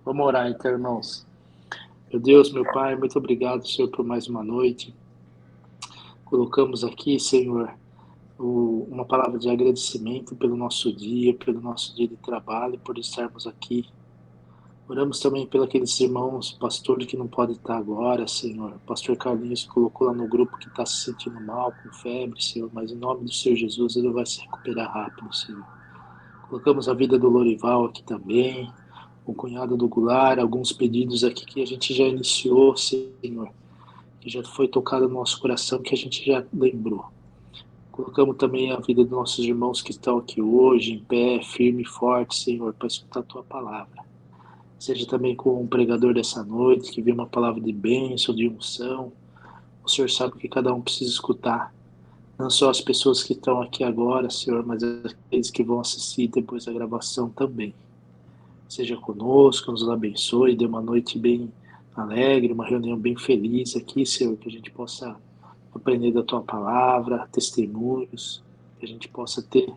Vamos orar então, irmãos. Meu Deus, meu Pai, muito obrigado, Senhor, por mais uma noite. Colocamos aqui, Senhor, uma palavra de agradecimento pelo nosso dia, pelo nosso dia de trabalho, por estarmos aqui. Oramos também pelos aqueles irmãos, pastor que não pode estar agora, Senhor. Pastor Carlinhos colocou lá no grupo que está se sentindo mal, com febre, Senhor, mas em nome do Senhor Jesus ele vai se recuperar rápido, Senhor. Colocamos a vida do Lorival aqui também, o cunhado do Goulart, alguns pedidos aqui que a gente já iniciou, Senhor, que já foi tocado no nosso coração, que a gente já lembrou. Colocamos também a vida dos nossos irmãos que estão aqui hoje, em pé, firme e forte, Senhor, para escutar a Tua palavra. Seja também com o pregador dessa noite, que veio uma palavra de bênção, de unção. O Senhor sabe que cada um precisa escutar. Não só as pessoas que estão aqui agora, Senhor, mas aqueles que vão assistir depois da gravação também. Seja conosco, nos abençoe, dê uma noite bem alegre, uma reunião bem feliz aqui, Senhor, que a gente possa aprender da Tua palavra, testemunhos, que a gente possa ter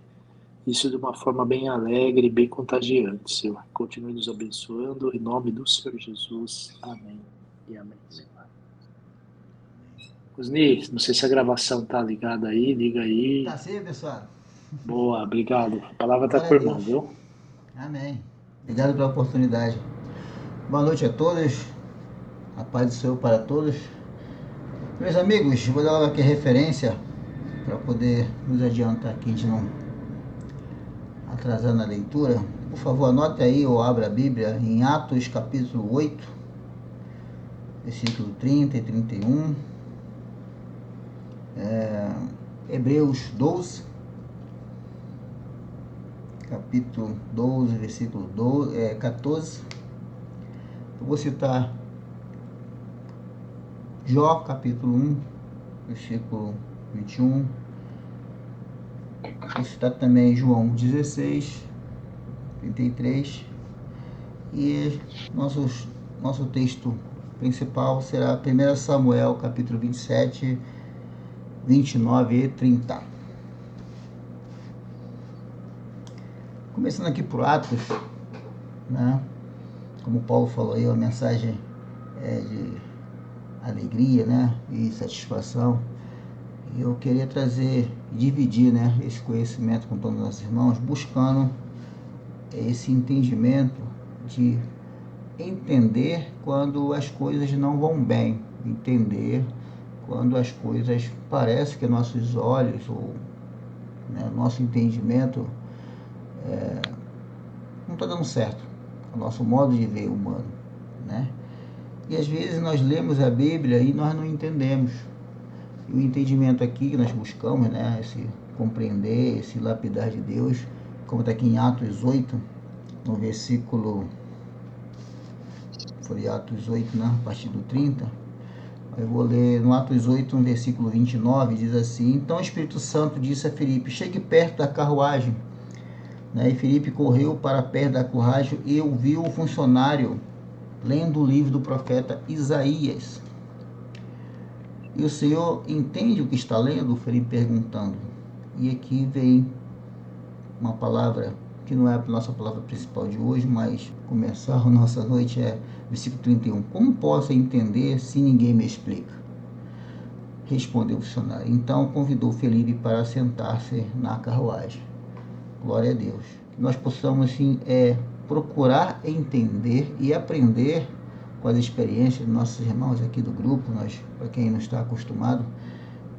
isso de uma forma bem alegre e bem contagiante, Senhor. Continue nos abençoando, em nome do Senhor Jesus. Amém e amém, Senhor. Osni, não sei se a gravação tá ligada aí, liga Tá aí. sim, pessoal? Boa, obrigado. A palavra tá Glória com a o irmão, Deus. viu? Amém. Obrigado pela oportunidade. Boa noite a todos. A paz do Senhor para todos. Meus amigos, vou dar logo aqui a referência para poder nos adiantar aqui de não atrasar na leitura. Por favor, anote aí ou abra a Bíblia em Atos capítulo 8, versículo 30 e 31. Hebreus 12, capítulo 12, versículo 14. Eu vou citar Jó, capítulo 1, versículo 21. Vou citar também João 16, 33. E nosso texto principal será 1 Samuel, capítulo 27, 29 e 30. Começando aqui por Atos, né? Como Paulo falou aí, a mensagem é de alegria, né? E satisfação. E eu queria trazer, dividir, né, esse conhecimento com todos os nossos irmãos, buscando esse entendimento de entender quando as coisas não vão bem, entender quando as coisas parecem que nossos olhos ou, né, nosso entendimento não está dando certo, o nosso modo de ver humano, né? E às vezes nós lemos a Bíblia e nós não entendemos. E o entendimento aqui que nós buscamos, né, esse compreender, esse lapidar de Deus, como está aqui em Atos 8, no versículo, foi Atos 8, né, a partir do 30, eu vou ler no Atos 8, no versículo 29, diz assim: Então o Espírito Santo disse a Filipe, chegue perto da carruagem, né, e Filipe correu para perto da carruagem e ouviu o funcionário lendo o livro do profeta Isaías. E o Senhor entende o que está lendo? Felipe perguntando. E aqui vem uma palavra que não é a nossa palavra principal de hoje, mas começar a nossa noite é versículo 31. Como posso entender se ninguém me explica? Respondeu o funcionário. Então convidou Felipe para sentar-se na carruagem. Glória a Deus. Que nós possamos, sim, procurar entender e aprender com as experiências dos nossos irmãos aqui do grupo, para quem não está acostumado,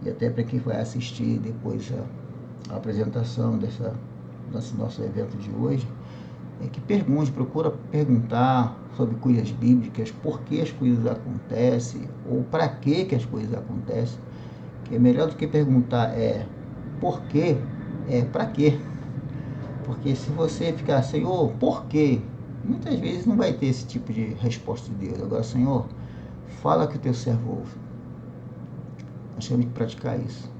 e até para quem vai assistir depois a apresentação desse nosso evento de hoje, que procura perguntar sobre coisas bíblicas, por que as coisas acontecem, ou para que as coisas acontecem, que é melhor do que perguntar por quê, para quê. Porque se você ficar, Senhor, por quê? Muitas vezes não vai ter esse tipo de resposta de Deus. Agora, Senhor, fala que o teu servo ouve. Nós temos que praticar isso.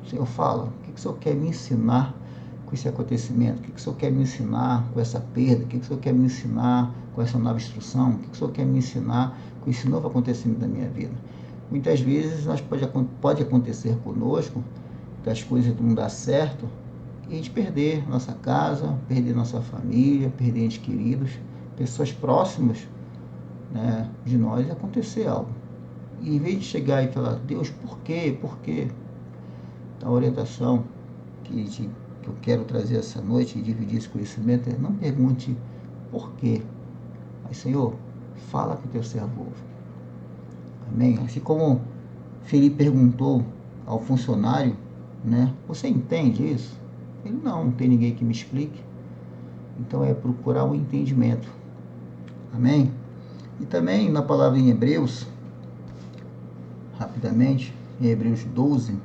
Senhor, fala, o que o Senhor quer me ensinar com esse acontecimento? O que o Senhor quer me ensinar com essa perda? O que o Senhor quer me ensinar com essa nova instrução? O que o Senhor quer me ensinar com esse novo acontecimento da minha vida? Muitas vezes pode acontecer conosco das coisas não dar certo, e a gente perder nossa casa, perder nossa família, perder entes queridos, pessoas próximas, né, de nós, acontecer algo. E em vez de chegar e falar, Deus, por quê? Por quê? Então, a orientação que eu quero trazer essa noite e dividir esse conhecimento é: não pergunte por quê, mas, Senhor, fala que o teu servo ouve. Amém? Assim como Felipe perguntou ao funcionário, né, você entende isso? Ele, não tem ninguém que me explique. Então é procurar o entendimento. Amém? E também na palavra em Hebreus, rapidamente, em Hebreus 12,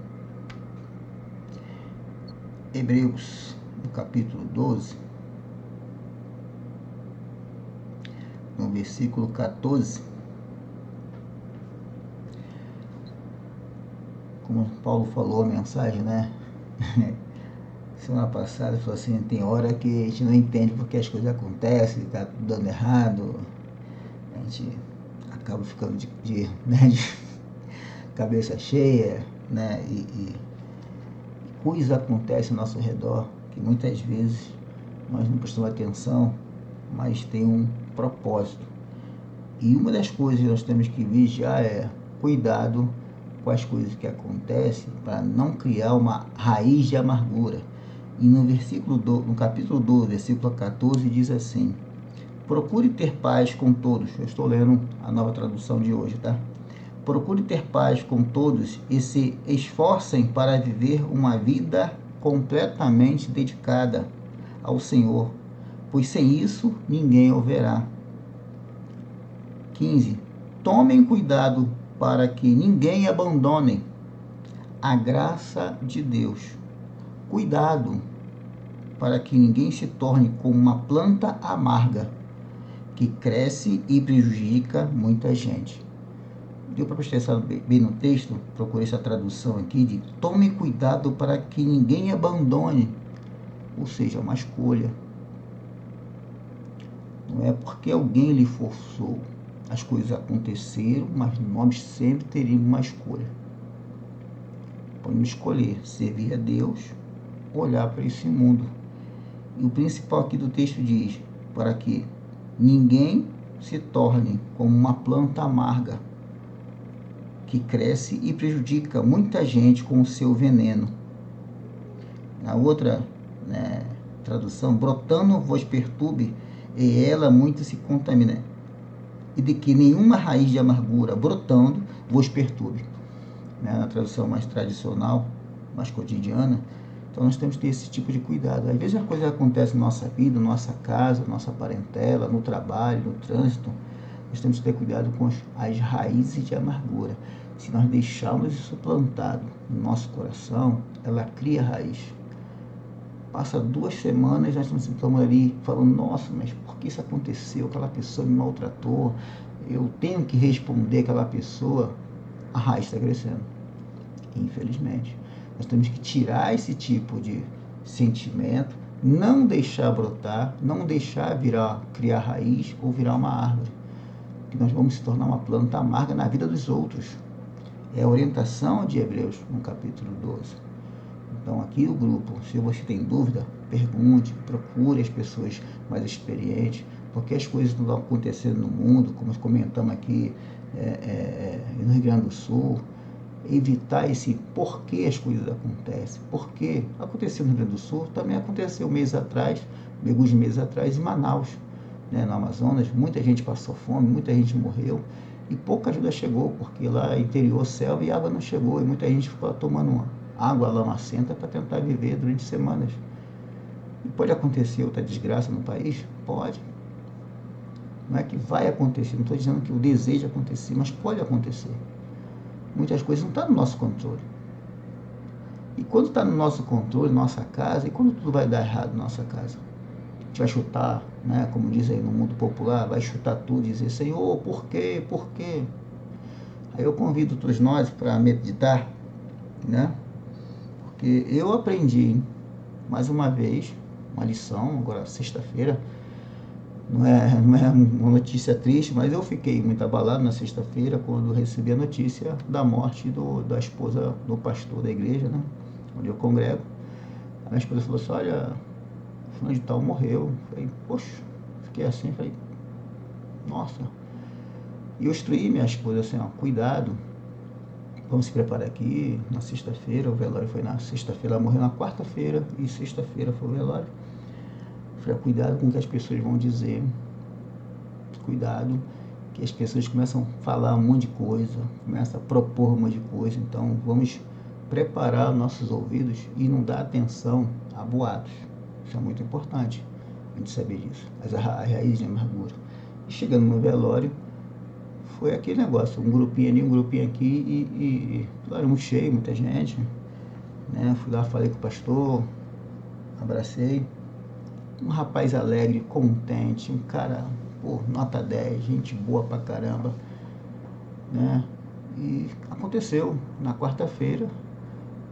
Hebreus, no capítulo 12, no versículo 14, como Paulo falou a mensagem, né? Semana passada, falou assim, tem hora que a gente não entende porque as coisas acontecem, tá dando errado, a gente acaba ficando né, de cabeça cheia, né? E coisas acontecem ao nosso redor que muitas vezes nós não prestamos atenção, mas tem um propósito. E uma das coisas que nós temos que vigiar é cuidado com as coisas que acontecem para não criar uma raiz de amargura. E no capítulo 12, versículo 14, diz assim: procure ter paz com todos. Eu estou lendo a nova tradução de hoje, tá? Procure ter paz com todos e se esforcem para viver uma vida completamente dedicada ao Senhor, pois sem isso ninguém o verá. 15. Tomem cuidado para que ninguém abandone a graça de Deus. Cuidado para que ninguém se torne como uma planta amarga que cresce e prejudica muita gente. Deu para prestar atenção bem no texto? Procurei essa tradução aqui de tome cuidado para que ninguém abandone. Ou seja, uma escolha. Não é porque alguém lhe forçou. As coisas aconteceram, mas nós sempre teríamos uma escolha. Podemos escolher servir a Deus, olhar para esse mundo. E o principal aqui do texto diz, para que ninguém se torne como uma planta amarga, que cresce e prejudica muita gente com o seu veneno. Na outra, né, tradução, brotando vos perturbe, e ela muito se contamina. E de que nenhuma raiz de amargura brotando vos perturbe. Né, na tradução mais tradicional, mais cotidiana. Então nós temos que ter esse tipo de cuidado. Às vezes as coisas acontecem na nossa vida, na nossa casa, na nossa parentela, no trabalho, no trânsito. Nós temos que ter cuidado com as raízes de amargura. Se nós deixarmos isso plantado no nosso coração, ela cria raiz. Passa 2 semanas, nós estamos ali falando, nossa, mas por que isso aconteceu? Aquela pessoa me maltratou, eu tenho que responder aquela pessoa. A raiz está crescendo, infelizmente. Nós temos que tirar esse tipo de sentimento, não deixar brotar, não deixar criar raiz ou virar uma árvore. Que nós vamos se tornar uma planta amarga na vida dos outros. É a orientação de Hebreus, no capítulo 12. Então, aqui o grupo, se você tem dúvida, pergunte, procure as pessoas mais experientes, porque as coisas não estão acontecendo no mundo, como comentamos aqui no Rio Grande do Sul. Evitar esse porquê as coisas acontecem. Porque aconteceu no Rio Grande do Sul, também aconteceu alguns meses atrás, em Manaus, né, no Amazonas. Muita gente passou fome, muita gente morreu e pouca ajuda chegou, porque lá interior, selva, e água não chegou, e muita gente ficou tomando água lamacenta para tentar viver durante semanas. E pode acontecer outra desgraça no país? Pode. Não é que vai acontecer, não estou dizendo que o desejo acontecer, mas pode acontecer. Muitas coisas não estão no nosso controle. E quando está no nosso controle, nossa casa, e quando tudo vai dar errado na nossa casa? A gente vai chutar, né, como diz aí no mundo popular, vai chutar tudo e dizer, Senhor, por quê? Por quê? Aí eu convido todos nós para meditar, né? Porque eu aprendi, mais uma vez, uma lição, agora sexta-feira. Não é uma notícia triste, mas eu fiquei muito abalado na sexta-feira quando recebi a notícia da morte da esposa do pastor da igreja, né, onde eu congrego. A minha esposa falou assim, olha, fulano de tal morreu. Eu falei, poxa, fiquei assim, falei, Nossa. E eu instruí minha esposa assim, ó, cuidado, vamos se preparar aqui, na sexta-feira, o velório foi na sexta-feira, ela morreu na quarta-feira, e sexta-feira foi o velório. Eu falei, cuidado com o que as pessoas vão dizer, cuidado, que as pessoas começam a falar um monte de coisa, começam a propor um monte de coisa, então vamos preparar nossos ouvidos e não dar atenção a boatos. Isso é muito importante, a gente saber disso, as raízes de amargura. E chegando no velório, foi aquele negócio, um grupinho ali, um grupinho aqui, e era muito cheio, muita gente, né? Fui lá, falei com o pastor, abracei, um rapaz alegre, contente, um cara, pô, nota 10, gente boa pra caramba, né? E aconteceu, na quarta-feira,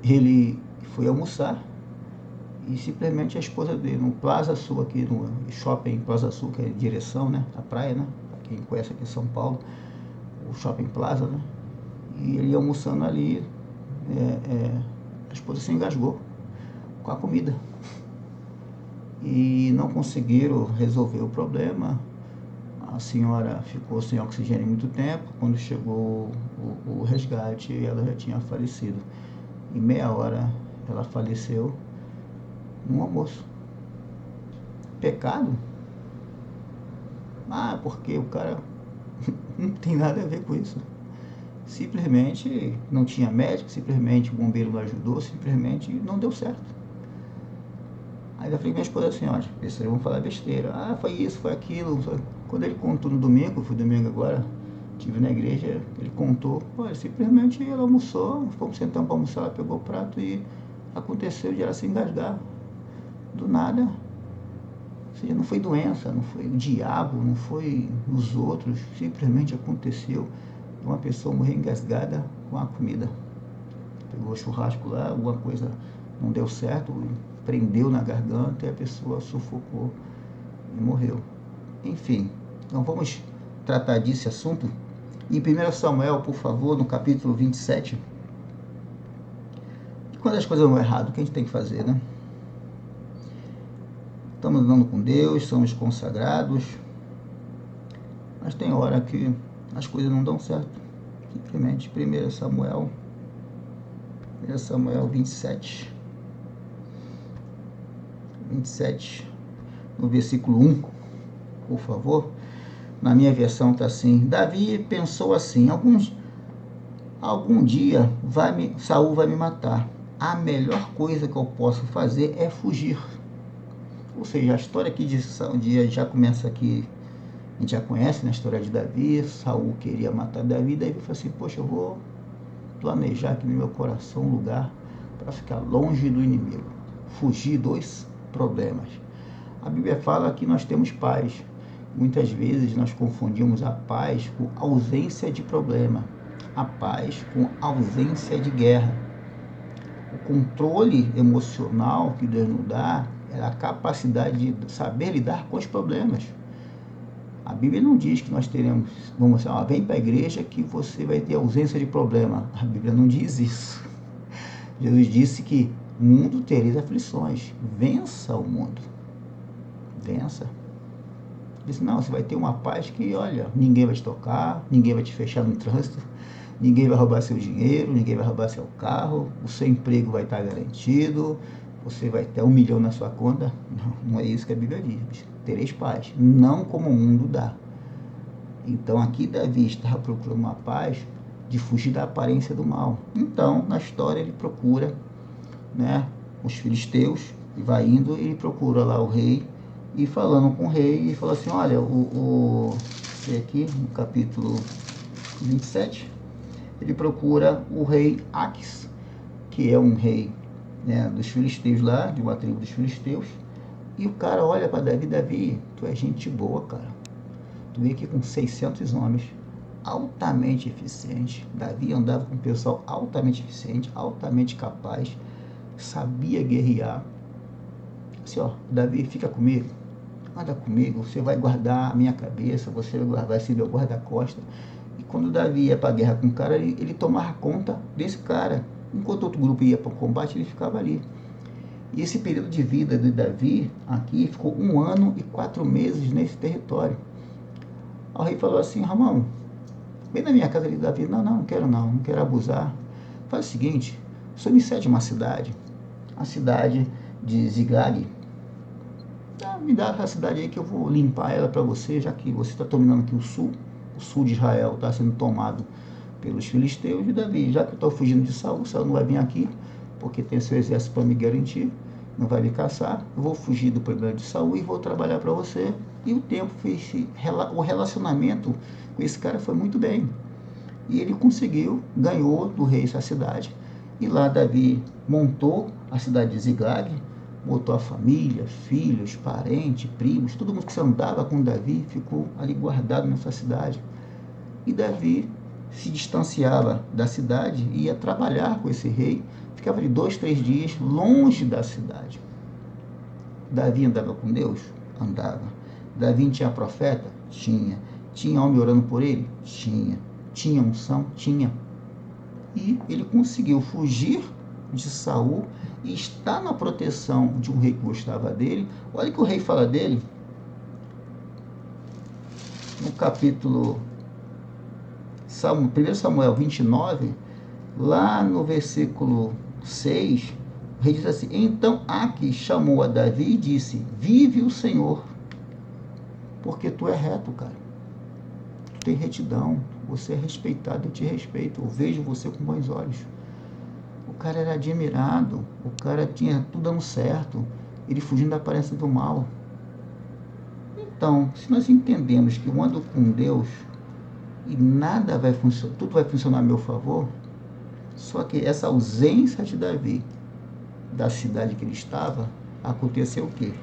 ele foi almoçar, e simplesmente a esposa dele, no Plaza Sul aqui, no shopping Plaza Sul, que é direção, né, a praia, né, pra quem conhece aqui em São Paulo, o Shopping Plaza, né? E ele almoçando ali, a esposa se engasgou com a comida. E não conseguiram resolver o problema. A senhora ficou sem oxigênio muito tempo. Quando chegou o resgate, ela já tinha falecido. Em meia hora, ela faleceu no almoço. Pecado? Ah, porque o cara não tem nada a ver com isso. Simplesmente não tinha médico, simplesmente o bombeiro não ajudou, simplesmente não deu certo. Aí eu falei minha esposa assim, ó, vocês vão falar besteira. Ah, foi isso, foi aquilo. Quando ele contou no domingo, foi domingo agora, estive na igreja, ele contou, pô, simplesmente ela almoçou, fomos sentando para almoçar, ela pegou o prato e aconteceu de ela se engasgar. Do nada. Ou seja, não foi doença, não foi o diabo, não foi os outros, simplesmente aconteceu. Uma pessoa morreu engasgada com a comida. Pegou o churrasco lá, alguma coisa não deu certo, prendeu na garganta e a pessoa sufocou e morreu. Enfim, então vamos tratar desse assunto. Em 1 Samuel, por favor, no capítulo 27. Quando as coisas vão errado, o que a gente tem que fazer, né? Estamos andando com Deus, somos consagrados, mas tem hora que as coisas não dão certo. Simplesmente 1 Samuel 27, no versículo 1, por favor. Na minha versão está assim: Davi pensou assim, algum dia Saul vai me matar. A melhor coisa que eu posso fazer é fugir. Ou seja, a história aqui de já começa aqui, a gente já conhece, né, a história de Davi. Saul queria matar Davi, Davi falou assim, poxa, eu vou planejar aqui no meu coração um lugar para ficar longe do inimigo, fugir dos problemas. A Bíblia fala que nós temos paz. Muitas vezes nós confundimos a paz com ausência de problema, a paz com ausência de guerra. O controle emocional que Deus nos dá é a capacidade de saber lidar com os problemas. A Bíblia não diz que nós teremos, vamos dizer, vem para a igreja que você vai ter ausência de problema. A Bíblia não diz isso. Jesus disse que o mundo tereis aflições. Vença o mundo. Vença. Ele disse, não, você vai ter uma paz que, olha, ninguém vai te tocar, ninguém vai te fechar no trânsito, ninguém vai roubar seu dinheiro, ninguém vai roubar seu carro, o seu emprego vai estar garantido, você vai ter 1 milhão na sua conta. Não é isso que a Bíblia diz. Tereis paz, não como o mundo dá. Então aqui Davi estava procurando uma paz de fugir da aparência do mal. Então, na história, ele procura, né, os filisteus, e vai indo, ele procura lá o rei, e falando com o rei, e fala assim, olha, aqui no capítulo 27, ele procura o rei Aques, que é um rei, né, dos filisteus lá, de uma tribo dos filisteus, e o cara olha para Davi, Davi, tu é gente boa, cara, tu veio aqui com 600 homens, altamente eficiente. Davi andava com um pessoal altamente eficiente, altamente capaz, sabia guerrear. Assim, ó, Davi, fica comigo, anda comigo, você vai guardar a minha cabeça, você vai ser meu guarda-costa. E quando Davi ia para a guerra com o cara, ele tomava conta desse cara. Enquanto outro grupo ia para o combate, ele ficava ali. E esse período de vida de Davi aqui ficou 1 ano e 4 meses nesse território. Aí o rei falou assim: Ramão, vem na minha casa ali, Davi. Não quero não quero abusar. Faz o seguinte, o senhor me cede uma cidade, a cidade de Ziglag. Me dá essa cidade aí que eu vou limpar ela para você, já que você está dominando aqui o sul de Israel está sendo tomado pelos filisteus. E Davi, já que eu estou fugindo de Saul não vai vir aqui, porque tem seu exército para me garantir, não vai me caçar, eu vou fugir do problema de Saul e vou trabalhar para você. E o tempo fez, o relacionamento com esse cara foi muito bem. E ele conseguiu, ganhou do rei essa cidade. E lá Davi montou a cidade de Ziglag, botou a família, filhos, parentes, primos, todo mundo que se andava com Davi ficou ali guardado nessa cidade. E Davi se distanciava da cidade e ia trabalhar com esse rei, ficava de 2, 3 dias longe da cidade. Davi andava com Deus? Andava. Davi tinha profeta? Tinha. Tinha homem orando por ele? Tinha. Tinha unção? Tinha. E ele conseguiu fugir de Saul e estar na proteção de um rei que gostava dele. Olha o que o rei fala dele no capítulo 1 Samuel 29, lá no versículo 6, o rei diz assim: então Aquis chamou a Davi e disse: vive o Senhor, porque tu é reto, cara, tu tem retidão, você é respeitado, eu te respeito, eu vejo você com bons olhos. O cara era admirado, o cara tinha tudo dando certo, ele fugindo da aparência do mal. Então, se nós entendemos que eu ando com Deus e nada vai funcionar, tudo vai funcionar a meu favor, só que essa ausência de Davi da cidade que ele estava, aconteceu o quê?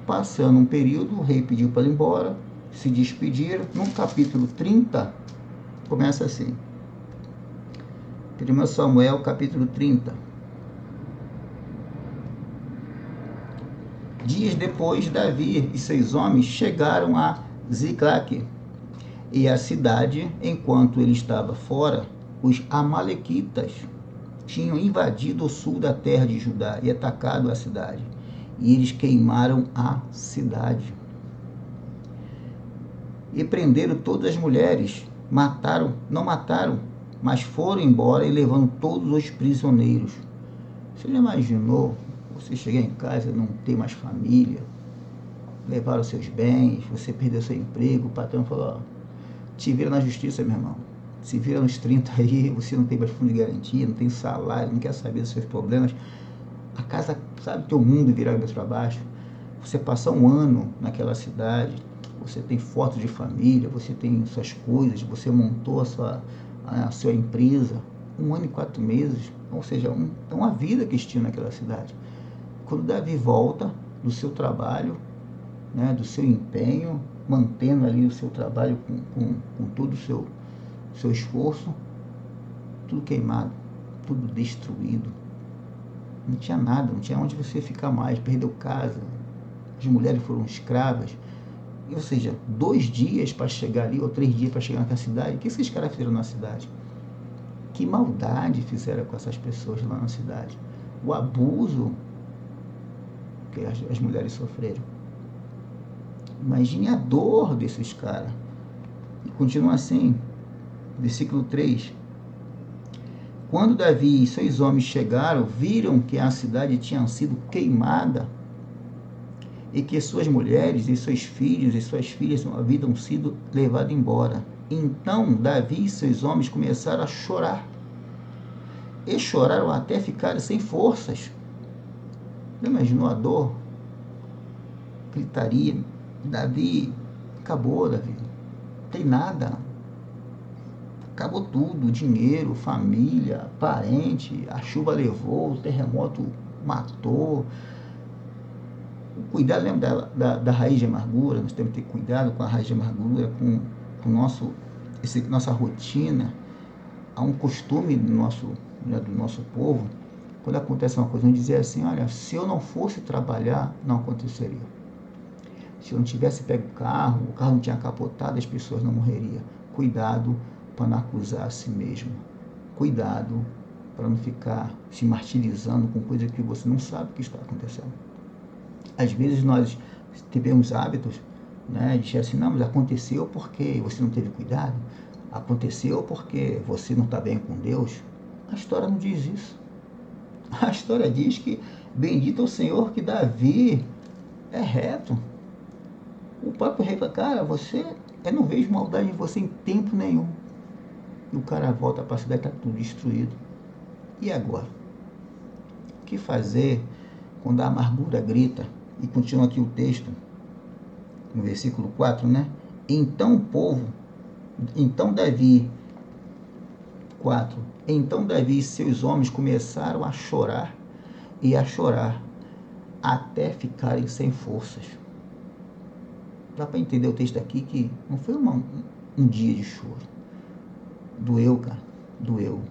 Passando um período, o rei pediu para ele ir embora, se despediram. No capítulo 30, começa assim. 1 Samuel, capítulo 30. Dias depois, Davi e seus homens chegaram a Ziclac, e a cidade, enquanto ele estava fora, os amalequitas tinham invadido o sul da terra de Judá e atacado a cidade. E eles queimaram a cidade. E prenderam todas as mulheres. Não mataram, mas foram embora e levando todos os prisioneiros. Você já imaginou você chegar em casa e não ter mais família? Levaram seus bens, você perdeu seu emprego, o patrão falou: ó, te vira na justiça, meu irmão. Se vira nos 30 aí, você não tem mais fundo de garantia, não tem salário, não quer saber dos seus problemas. A casa, sabe, teu mundo virado para baixo. Você passa um ano naquela cidade, você tem fotos de família, você tem suas coisas, você montou a sua empresa, 1 ano e 4 meses, ou seja, é uma vida que tinha naquela cidade. Quando Davi volta do seu trabalho, né, do seu empenho, mantendo ali o seu trabalho com todo o seu esforço, tudo queimado, tudo destruído. Não tinha nada, não tinha onde você ficar mais, perdeu casa, as mulheres foram escravas. Ou seja, 2 dias para chegar ali, ou 3 dias para chegar naquela cidade. O que esses caras fizeram na cidade? Que maldade fizeram com essas pessoas lá na cidade? O abuso que as mulheres sofreram. Imagine a dor desses caras. E continua assim, versículo 3. Quando Davi e seus homens chegaram, viram que a cidade tinha sido queimada e que suas mulheres e seus filhos e suas filhas haviam sido levados embora. Então Davi e seus homens começaram a chorar. E choraram até ficarem sem forças. Não imaginou a dor? Gritaria. Davi, acabou, Davi. Não tem nada. Acabou tudo, dinheiro, família, parente, a chuva levou, o terremoto matou. Cuidado, lembra da raiz de amargura? Nós temos que ter cuidado com a raiz de amargura, com nossa rotina. Há um costume do nosso povo, quando acontece uma coisa, a gente dizer assim: olha, se eu não fosse trabalhar, não aconteceria. Se eu não tivesse pego o carro não tinha capotado, as pessoas não morreriam. Cuidado para não acusar a si mesmo. Cuidado para não ficar se martirizando com coisa que você não sabe o que está acontecendo. Às vezes nós tivemos hábitos né? Diz assim, não, mas aconteceu porque você não teve cuidado, aconteceu porque você não está bem com Deus. A história não diz isso. A história diz que bendito é o Senhor que Davi é reto. O próprio rei fala, cara, eu não vejo maldade em você em tempo nenhum. E o cara volta para a cidade, está tudo destruído. E agora? O que fazer quando a amargura grita? E continua aqui o texto, no versículo 4, né? Então Davi, 4. Então Davi e seus homens começaram a chorar e a chorar, até ficarem sem forças. Dá para entender o texto aqui que não foi um dia de choro. Doeu, cara, doeu.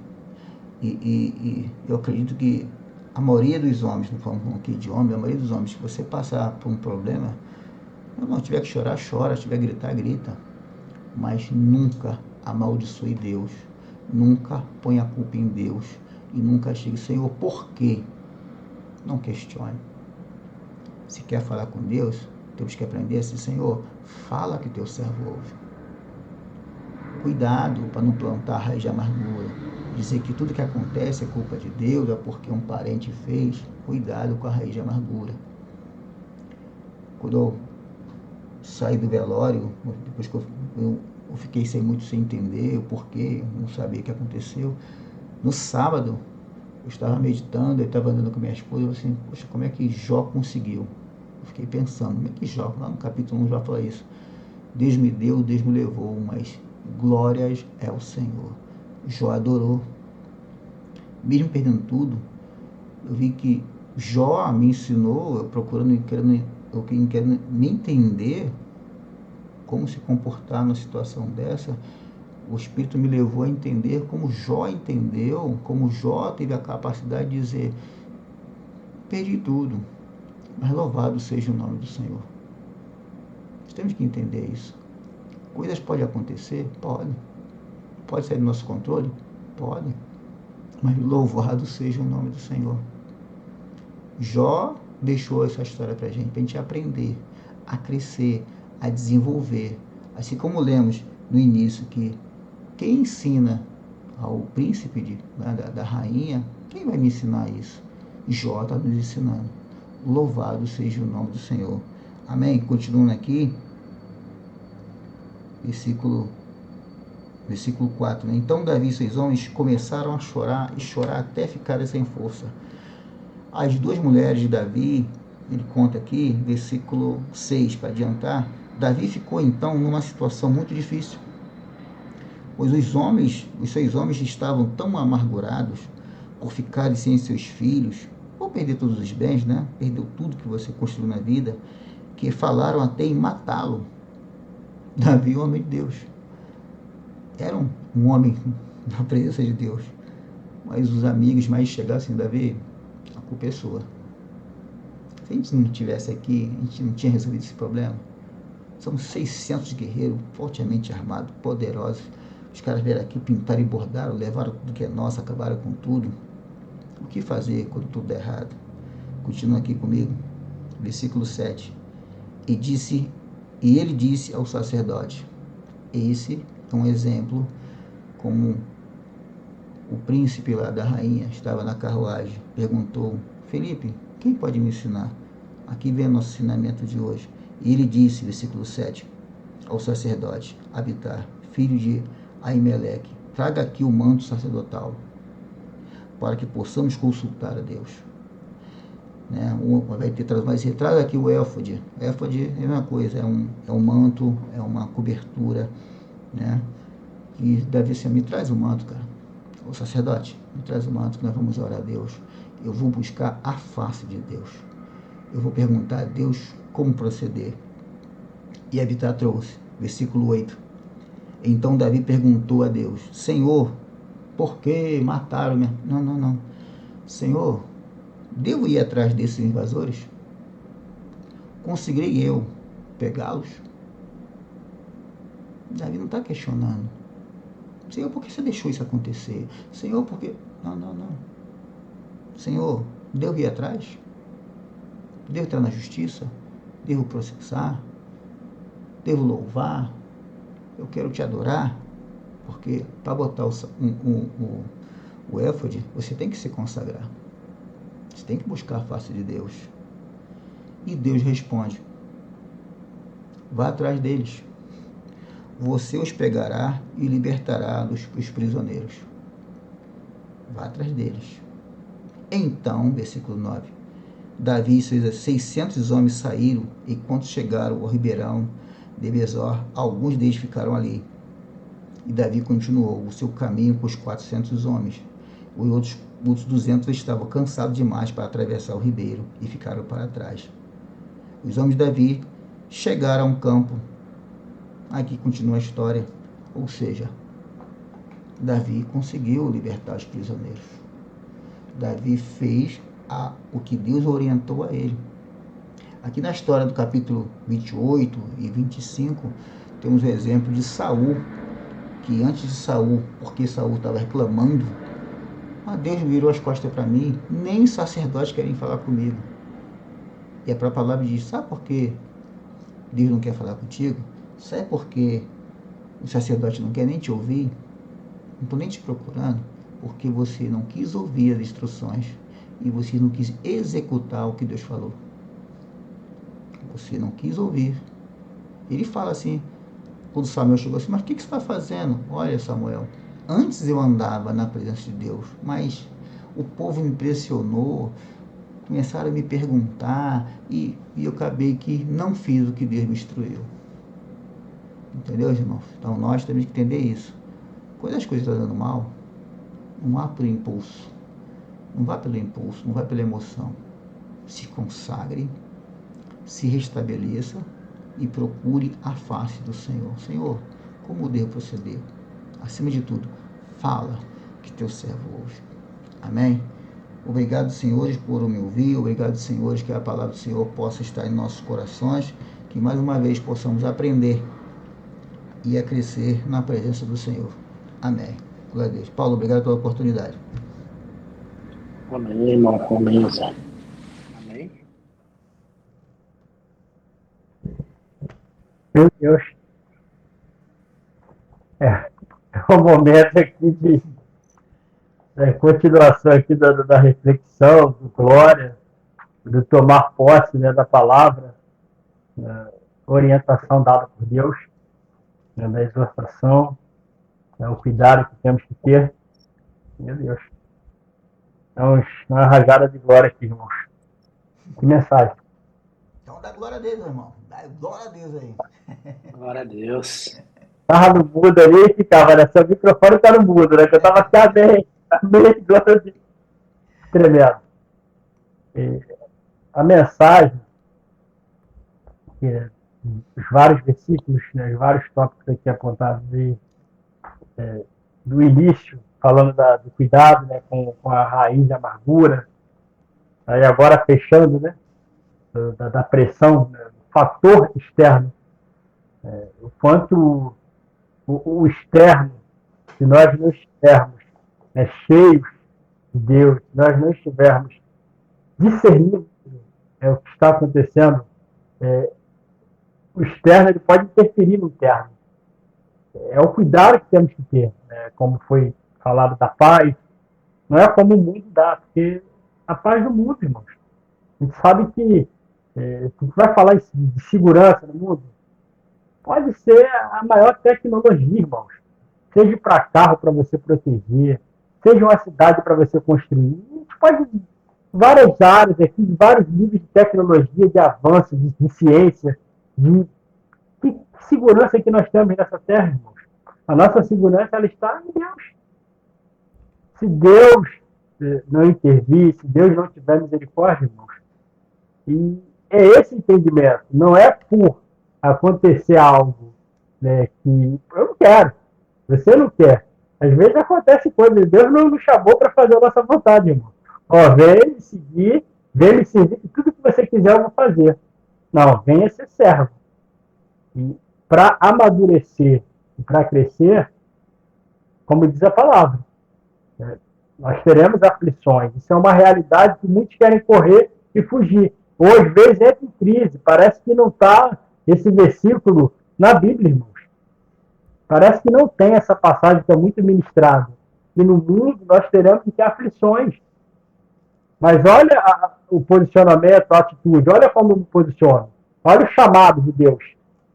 E eu acredito que a maioria dos homens, não falamos aqui de homem, a maioria dos homens, se você passar por um problema, não tiver que chorar, chora, se tiver que gritar, grita. Mas nunca amaldiçoe Deus, nunca põe a culpa em Deus e nunca chegue, Senhor, por quê? Não questione. Se quer falar com Deus, temos que aprender assim, Senhor, fala que teu servo ouve. Cuidado para não plantar raiz de amargura. Dizer que tudo que acontece é culpa de Deus, é porque um parente fez. Cuidado com a raiz de amargura. Quando eu saí do velório, depois que eu fiquei muito sem entender o porquê, não sabia o que aconteceu. No sábado, eu estava meditando, eu estava andando com minha esposa, eu falei assim, poxa, como é que Jó conseguiu? Eu fiquei pensando, como é que Jó, lá no capítulo 1 Jó fala isso, Deus me deu, Deus me levou, mas glórias é o Senhor. Jó adorou. Mesmo perdendo tudo, eu vi que Jó me ensinou, eu procurando, querendo me entender como se comportar numa situação dessa, o Espírito me levou a entender como Jó entendeu, como Jó teve a capacidade de dizer, perdi tudo, mas louvado seja o nome do Senhor. Nós temos que entender isso. Coisas podem acontecer? Pode. Pode sair do nosso controle? Pode. Mas louvado seja o nome do Senhor. Jó deixou essa história para a gente aprender, a crescer, a desenvolver. Assim como lemos no início que quem ensina ao príncipe da rainha, quem vai me ensinar isso? Jó está nos ensinando. Louvado seja o nome do Senhor. Amém? Continuando aqui, versículo 4. Né? Então Davi e seus homens começaram a chorar e chorar até ficarem sem força. As duas mulheres de Davi, ele conta aqui, versículo 6, para adiantar, Davi ficou então numa situação muito difícil, pois os seus homens estavam tão amargurados por ficarem sem seus filhos, ou perder todos os bens, né? Perdeu tudo que você construiu na vida, que falaram até em matá-lo. Davi, homem de Deus, era um homem na presença de Deus, mas os amigos mais chegassem, Davi, a culpa é sua. Se a gente não estivesse aqui, a gente não tinha resolvido esse problema. São 600 guerreiros fortemente armados, poderosos. Os caras vieram aqui, pintaram e bordaram, levaram tudo que é nosso, acabaram com tudo. O que fazer quando tudo der errado? Continua aqui comigo, versículo 7. E ele disse ao sacerdote, esse é um exemplo, como o príncipe lá da rainha estava na carruagem, perguntou, Felipe, quem pode me ensinar? Aqui vem o nosso ensinamento de hoje. E ele disse, versículo 7, ao sacerdote, Abitar, filho de Aimeleque, traga aqui o manto sacerdotal, para que possamos consultar a Deus. Né? Vai ter mas traga aqui o éfode. Éfode é a mesma coisa, é um manto, é uma cobertura, né? E deve ser, me traz o manto, cara. O sacerdote, me traz o manto que nós vamos orar a Deus. Eu vou buscar a face de Deus. Eu vou perguntar a Deus como proceder. E Abitar trouxe, versículo 8. Então Davi perguntou a Deus, Senhor, por que mataram minha... Não. Senhor, devo ir atrás desses invasores? Conseguirei eu pegá-los? Davi não está questionando. Senhor, por que você deixou isso acontecer? Senhor, por que... Não. Senhor, devo ir atrás? Devo entrar na justiça? Devo processar? devo louvar, eu quero te adorar, porque para botar o éfode, você tem que se consagrar. Você tem que buscar a face de Deus. E Deus responde: vá atrás deles. Você os pegará e libertará os prisioneiros. Vá atrás deles. Então, versículo 9, Davi e seus 600 homens saíram, e quando chegaram ao ribeirão de Besor, alguns deles ficaram ali. E Davi continuou o seu caminho com os 400 homens. Os outros 200 estavam cansados demais para atravessar o ribeiro e ficaram para trás. Os homens de Davi chegaram a um campo. Aqui continua a história. Ou seja, Davi conseguiu libertar os prisioneiros. Davi fez o que Deus orientou a ele. Aqui na história do capítulo 28 e 25, temos o exemplo de Saul, que antes de Saul, porque Saul estava reclamando, Deus virou as costas para mim, nem os sacerdotes querem falar comigo. E a própria palavra diz: sabe por que Deus não quer falar contigo? Sabe por que o sacerdote não quer nem te ouvir? Não estou nem te procurando, porque você não quis ouvir as instruções e você não quis executar o que Deus falou. Você não quis ouvir. Ele fala assim, quando Samuel chegou assim: mas o que você está fazendo? Olha, Samuel, antes eu andava na presença de Deus, mas o povo me impressionou, começaram a me perguntar e eu acabei que não fiz o que Deus me instruiu. Entendeu, irmãos? Então nós temos que entender isso. Quando as coisas estão dando mal, não vá pelo impulso. Não vá pelo impulso, não vá pela emoção. Se consagre, se restabeleça e procure a face do Senhor. Senhor, como devo proceder? Acima de tudo, fala, que teu servo ouve. Amém? Obrigado, senhores, por me ouvir. Obrigado, senhores, que a palavra do Senhor possa estar em nossos corações, que mais uma vez possamos aprender e a crescer na presença do Senhor. Amém. Glória a Deus. Paulo, obrigado pela oportunidade. Amém, irmão. Amém, Zé. Amém. Meu Deus. É um momento aqui de continuação aqui da reflexão, do glória, do tomar posse, né, da palavra, orientação dada por Deus, né, da exortação, o cuidado que temos que ter. Meu Deus. Então, uma rajada de glória aqui, irmãos. Que mensagem. Então dá glória a Deus, irmão. Dá glória a Deus aí. Glória a Deus. Estava no mudo ali e ficava, né? Seu microfone está no mudo, né? Que eu estava aqui amém, glória a Deus. Tremendo. E a mensagem, os vários versículos, né, os vários tópicos aqui apontados do início, falando do cuidado, né, com a raiz da amargura, aí agora fechando, né, da pressão, né, do fator externo, o quanto o externo, se nós não estivermos, né, cheios de Deus, se nós não estivermos discernindo o que está acontecendo, o externo ele pode interferir no interno. É o cuidado que temos que ter, né? Como foi falado da paz, não é como o mundo dá, porque a paz do mundo, irmãos. A gente sabe que a gente vai falar de segurança no mundo, pode ser a maior tecnologia, irmãos. Seja para carro para você proteger, seja uma cidade para você construir. A gente pode, várias áreas aqui, vários níveis de tecnologia, de avanço, de ciência, de segurança que nós temos nessa terra, irmãos. A nossa segurança ela está em Deus. Se Deus não intervir, se Deus não tiver misericórdia, irmãos, e é esse entendimento, não é por acontecer algo, né, que eu não quero, você não quer. Às vezes acontece coisas, Deus não nos chamou para fazer a nossa vontade, irmão. Vem me seguir, vem me servir, tudo que você quiser eu vou fazer. Não, venha ser servo. E para amadurecer e para crescer, como diz a palavra, nós teremos aflições. Isso é uma realidade que muitos querem correr e fugir. Ou às vezes entra em crise, parece que não está, esse versículo na Bíblia, irmãos. Parece que não tem essa passagem que é muito ministrada. E no mundo nós teremos que ter aflições. Mas olha o posicionamento, a atitude, olha como me posiciono. Olha o chamado de Deus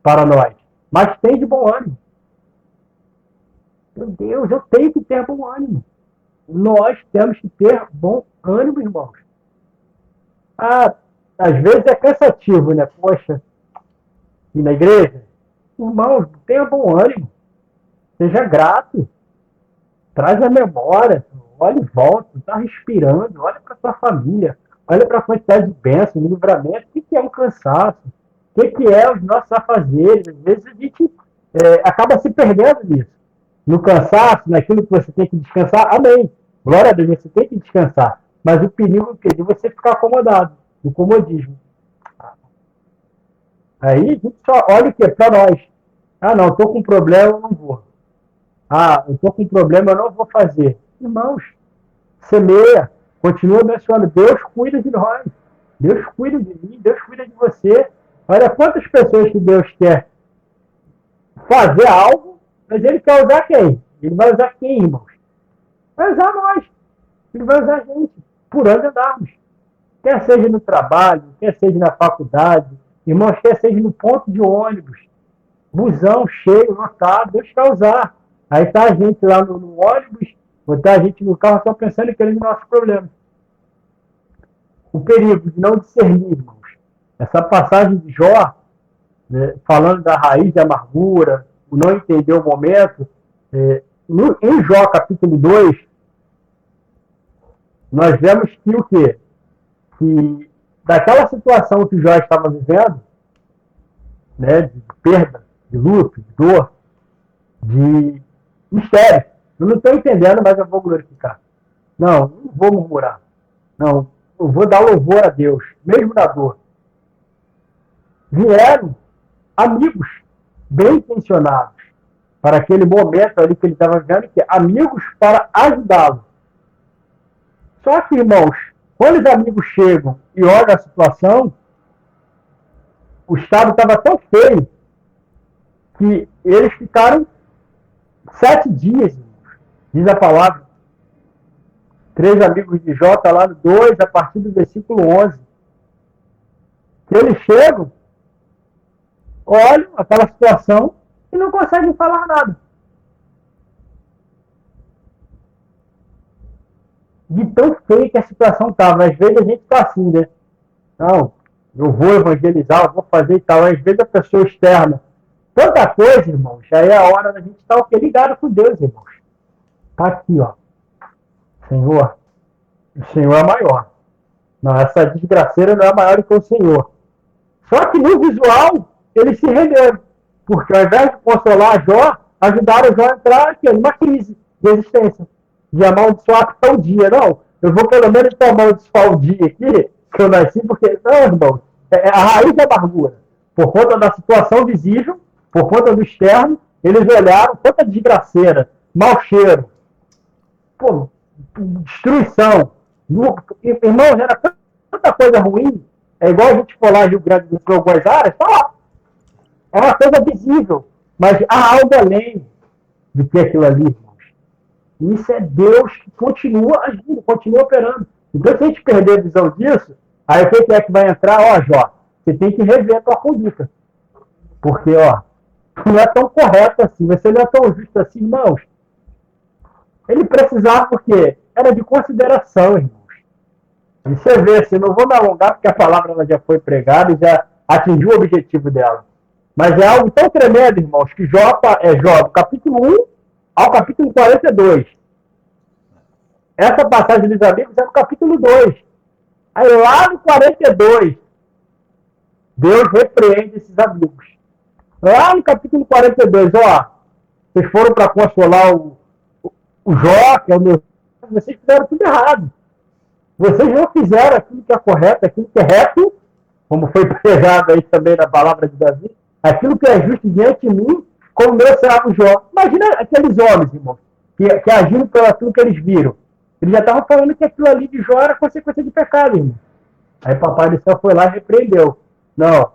para nós. Mas tem de bom ânimo. Meu Deus, eu tenho que ter bom ânimo. Nós temos que ter bom ânimo, irmãos. Às vezes é cansativo, né? Poxa, ir na igreja? Irmãos, tenha bom ânimo. Seja grato. Traz a memória. Olha em volta. Está respirando. Olha para sua família. Olha para a quantidade de bênçãos, de livramento. O que é um cansaço? O que é os nossos afazeres? Às vezes a gente acaba se perdendo nisso. No cansaço, naquilo que você tem que descansar. Amém. Glória a Deus, você tem que descansar. Mas o perigo é de você ficar acomodado. O comodismo. Aí a gente só olha o que? Para nós. Não, estou com problema, eu não vou. Eu estou com problema, eu não vou fazer. Irmãos, semeia, continua abençoando. Deus cuida de nós. Deus cuida de mim, Deus cuida de você. Olha quantas pessoas que Deus quer fazer algo, mas Ele quer usar quem? Ele vai usar quem, irmãos? Vai usar nós. Ele vai usar a gente, por onde andarmos. Quer seja no trabalho, quer seja na faculdade, irmãos, quer seja no ponto de ônibus, busão cheio, lotado, Deus quer usar. Aí está a gente lá no ônibus, ou está a gente no carro só pensando em aqueles nossos problemas. O perigo de não discernir, irmãos. Essa passagem de Jó, né, falando da raiz de amargura, o não entender o momento, em Jó capítulo 2, nós vemos que o quê? Que daquela situação que Jó estava vivendo, né, de perda, de luto, de dor, de mistério. Eu não estou entendendo, mas eu vou glorificar. Não vou murmurar. Não, eu vou dar louvor a Deus, mesmo na dor. Vieram amigos bem intencionados para aquele momento ali que ele estava vivendo, que amigos para ajudá-lo. Só que, irmãos, quando os amigos chegam e olham a situação, o estado estava tão feio que eles ficaram 7 dias, irmãos, diz a palavra. 3 amigos de Jó, está lá no 2, a partir do versículo 11. Que eles chegam, olham aquela situação e não conseguem falar nada. De tão feia que a situação estava. Às vezes a gente está assim, né? Não, eu vou evangelizar, eu vou fazer e tal. Às vezes a pessoa externa. Tanta coisa, irmãos. Aí é a hora da gente estar ligado com Deus, irmãos. Está aqui, ó. Senhor, o Senhor é maior. Não, essa desgraceira não é maior do que o Senhor. Só que no visual, eles se renderam. Porque ao invés de consolar Jó, ajudaram Jó a entrar aqui, numa crise de existência. De amaldiçoar até o dia. Não, eu vou pelo menos amaldiçoar o dia aqui, que eu nasci, porque, não, irmão, é a raiz da amargura. Por conta da situação visível, por conta do externo, eles olharam tanta desgraceira, mau cheiro, destruição. Irmãos, era tanta coisa ruim. É igual a gente for lá em Rio Grande do Sul, algumas áreas, tá lá. É uma coisa visível, mas há algo além do que aquilo ali, irmãos. Isso é Deus que continua agindo, continua operando. Então, se a gente perder a visão disso, aí o que é que vai entrar? Jó, você tem que rever a tua conduta. Porque, não é tão correto assim, você não é tão justo assim, irmãos. Ele precisava, porque era de consideração, irmãos. E você vê, assim, não vou me alongar, porque a palavra ela já foi pregada e já atingiu o objetivo dela. Mas é algo tão tremendo, irmãos, que Jó, do capítulo 1 ao capítulo 42. Essa passagem dos amigos é no capítulo 2. Aí lá no 42, Deus repreende esses amigos. Lá no capítulo 42, vocês foram para consolar o Jó, que é o meu... Vocês fizeram tudo errado. Vocês não fizeram aquilo que é correto, aquilo que é reto, como foi pregado aí também na palavra de Davi, aquilo que é justo diante de mim, como meu servo Jó. Imagina aqueles homens, irmãos, que agiram pelo aquilo que eles viram. Eles já estavam falando que aquilo ali de Jó era consequência de pecado, irmão. Aí papai do céu foi lá e repreendeu. Não,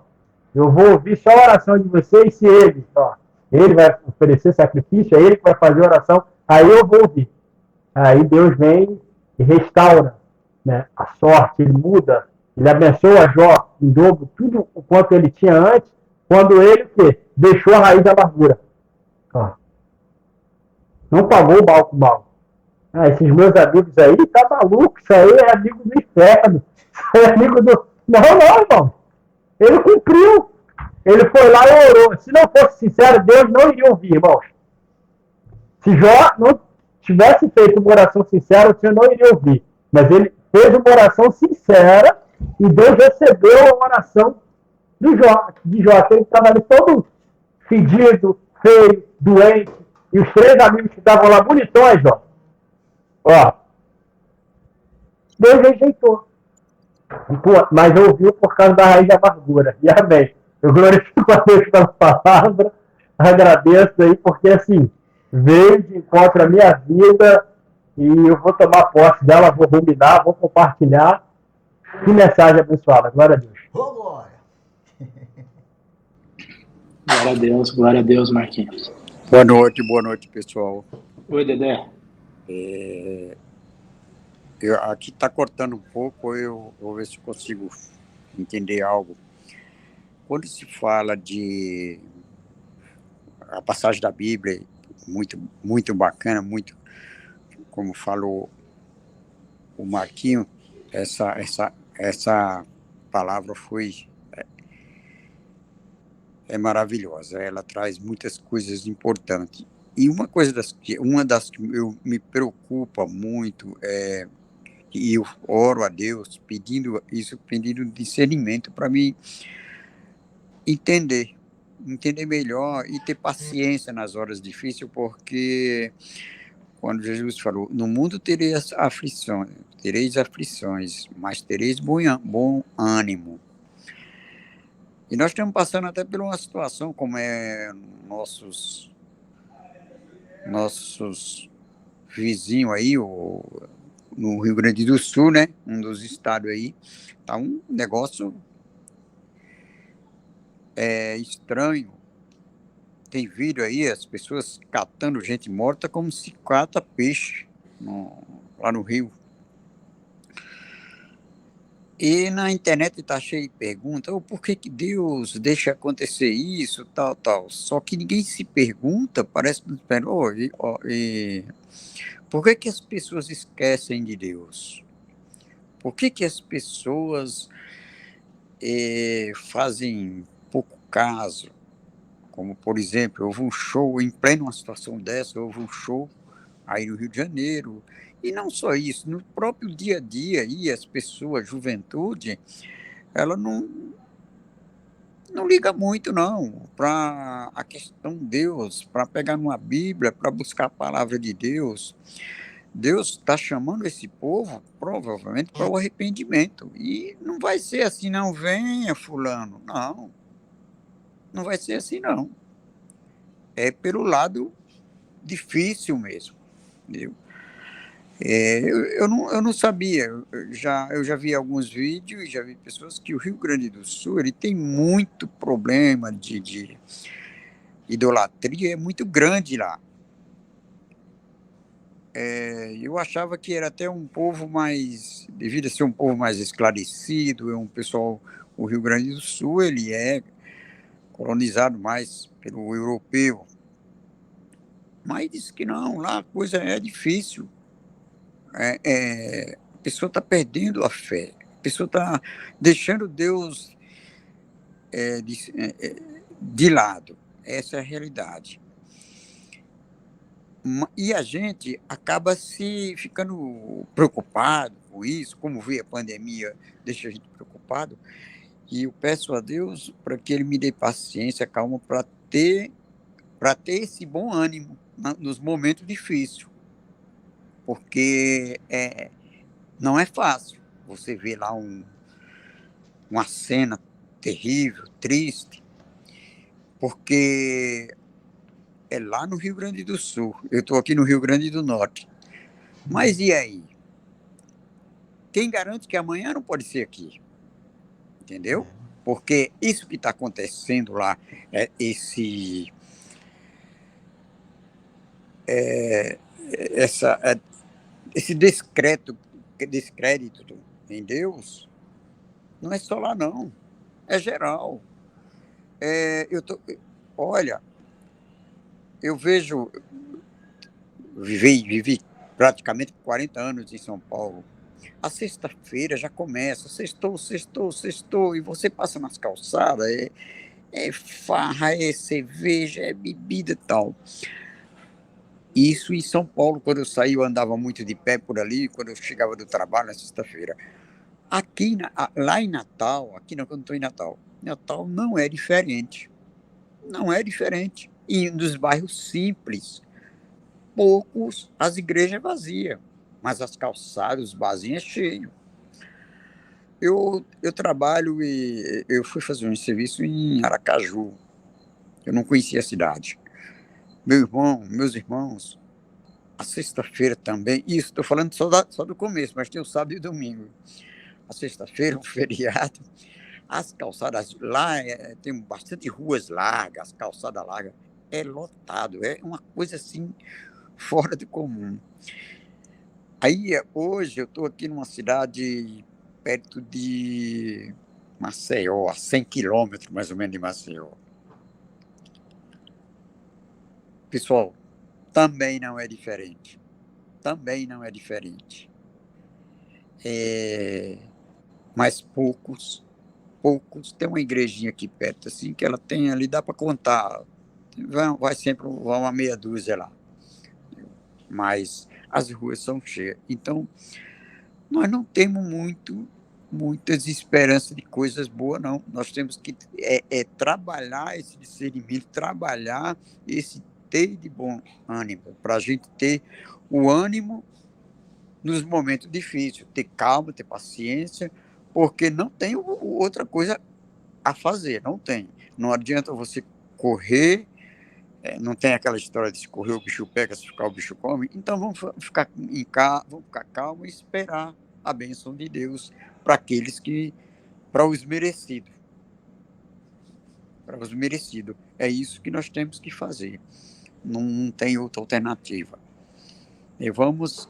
Eu vou ouvir só a oração de vocês se ele vai oferecer sacrifício, é ele que vai fazer oração, aí eu vou ouvir. Aí Deus vem e restaura, né, a sorte, ele muda, ele abençoa Jó em dobro tudo o quanto ele tinha antes, quando ele deixou a raiz da amargura. Ó, não pagou o mal com o mal. Esses meus amigos aí, tá maluco, isso aí é amigo do inferno, isso aí é amigo do... Não, irmão. Ele cumpriu. Ele foi lá e orou. Se não fosse sincero, Deus não iria ouvir, irmãos. Se Jó não tivesse feito uma oração sincera, o Senhor não iria ouvir. Mas ele fez uma oração sincera e Deus recebeu a oração de Jó. Aquele que estava ali todo fedido, feio, doente. E os 3 amigos que estavam lá bonitões, ó. Deus rejeitou. Mas ouviu por causa da raiz da amargura. E amém. Eu glorifico a Deus pela palavra, agradeço aí, porque assim, veio de encontro à minha vida e eu vou tomar posse dela, vou ruminar, vou compartilhar. Que mensagem abençoada. Glória a Deus. Ô, glória! Glória a Deus, Marquinhos. Boa noite, pessoal. Oi, Dedé. Aqui está cortando um pouco, eu vou ver se consigo entender algo. Quando se fala de a passagem da Bíblia, muito, muito bacana, muito, como falou o Marquinho, essa palavra é maravilhosa, ela traz muitas coisas importantes. E uma das que me preocupa muito e eu oro a Deus pedindo discernimento para mim entender melhor e ter paciência nas horas difíceis, porque quando Jesus falou, no mundo tereis aflições, mas tereis bom ânimo. E nós estamos passando até por uma situação como é nossos vizinhos aí, no Rio Grande do Sul, né? Um dos estados aí, tá um negócio estranho. Tem vídeo aí, as pessoas catando gente morta como se cata peixe lá no Rio. E na internet está cheio de perguntas, por que Deus deixa acontecer isso, tal. Só que ninguém se pergunta, parece que por que as pessoas esquecem de Deus? Por que as pessoas fazem pouco caso? Como, por exemplo, houve um show, em plena uma situação dessa, houve um show aí no Rio de Janeiro. E não só isso, no próprio dia a dia, aí, as pessoas, a juventude, ela não liga muito, não, para a questão de Deus, para pegar numa Bíblia, para buscar a palavra de Deus. Deus está chamando esse povo, provavelmente, para o arrependimento. E não vai ser assim, não, venha fulano. Não vai ser assim, não. É pelo lado difícil mesmo, entendeu? Eu não sabia, eu já vi alguns vídeos, já vi pessoas que o Rio Grande do Sul ele tem muito problema de idolatria, é muito grande lá. Eu achava que era até um povo mais, devido a ser um povo mais esclarecido, o Rio Grande do Sul ele é colonizado mais pelo europeu, mas disse que não, lá a coisa é difícil. A pessoa está perdendo a fé, a pessoa está deixando Deus de lado. Essa é a realidade. E a gente acaba se ficando preocupado com isso, como vê a pandemia deixa a gente preocupado, e eu peço a Deus para que Ele me dê paciência, calma, para ter esse bom ânimo nos momentos difíceis. Porque não é fácil você ver lá uma cena terrível, triste, porque é lá no Rio Grande do Sul. Eu estou aqui no Rio Grande do Norte. Mas e aí? Quem garante que amanhã não pode ser aqui? Entendeu? Porque isso que está acontecendo lá, esse descrédito em Deus, não é só lá, não. É geral. Olha, eu vivi praticamente 40 anos em São Paulo. A sexta-feira já começa, sextou, e você passa nas calçadas, é farra, é cerveja, é bebida e tal. Isso em São Paulo, quando eu saí, eu andava muito de pé por ali, quando eu chegava do trabalho na sexta-feira. Lá em Natal, aqui não, quando eu estou em Natal não é diferente. Não é diferente. E nos bairros simples, poucos, as igrejas vazias, mas as calçadas, os barzinhos é cheio. Eu trabalho e eu fui fazer um serviço em Aracaju. Eu não conhecia a cidade. Meus irmãos, a sexta-feira também, isso, estou falando só do começo, mas tem o sábado e o domingo. A sexta-feira, um feriado, as calçadas lá, tem bastante ruas largas, calçada larga, é lotado, é uma coisa assim, fora do comum. Aí, hoje, eu estou aqui numa cidade perto de Maceió, a 100 quilômetros mais ou menos de Maceió. Pessoal, também não é diferente. Também não é diferente. Mas poucos. Tem uma igrejinha aqui perto, assim, que ela tem ali, dá para contar. Vai sempre uma meia dúzia lá. Mas as ruas são cheias. Então, nós não temos muitas esperanças de coisas boas, não. Nós temos que trabalhar esse discernimento, trabalhar esse ter de bom ânimo, para a gente ter o ânimo nos momentos difíceis, ter calma, ter paciência, porque não tem outra coisa a fazer, não tem. Não adianta você correr, não tem aquela história de se correr o bicho pega, se ficar o bicho come. Então vamos ficar calmos e esperar a bênção de Deus para os merecidos. Para os merecidos. É isso que nós temos que fazer. Não tem outra alternativa. E vamos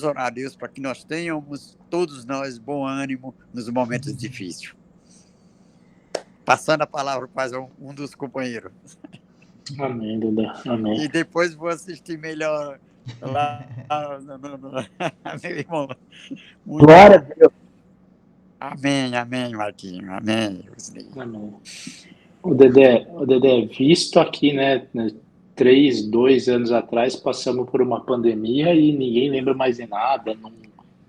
orar a Deus para que nós tenhamos, todos nós, bom ânimo nos momentos difíceis. Passando a palavra para um dos companheiros. Amém, Dedé. Amém. E depois vou assistir melhor lá meu irmão. Glória a Deus. Amém, Marquinhos. Amém. Amém. O Dedé, visto aqui, né, 2 anos atrás, passamos por uma pandemia e ninguém lembra mais de nada.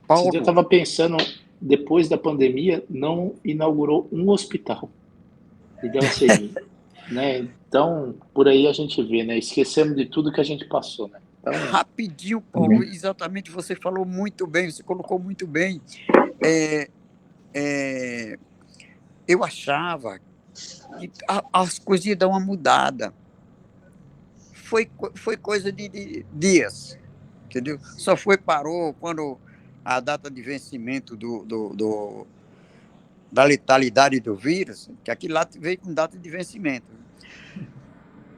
Paulo, eu estava pensando, depois da pandemia, não inaugurou um hospital. Então, assim, né, então, por aí a gente vê, né, esquecemos de tudo que a gente passou, né. Então, rapidinho, Paulo, exatamente, você falou muito bem, você colocou muito bem. Eu achava que as coisas iam dar uma mudada. Foi coisa de dias, entendeu? Só parou quando a data de vencimento da letalidade do vírus, que aquilo lá veio com data de vencimento.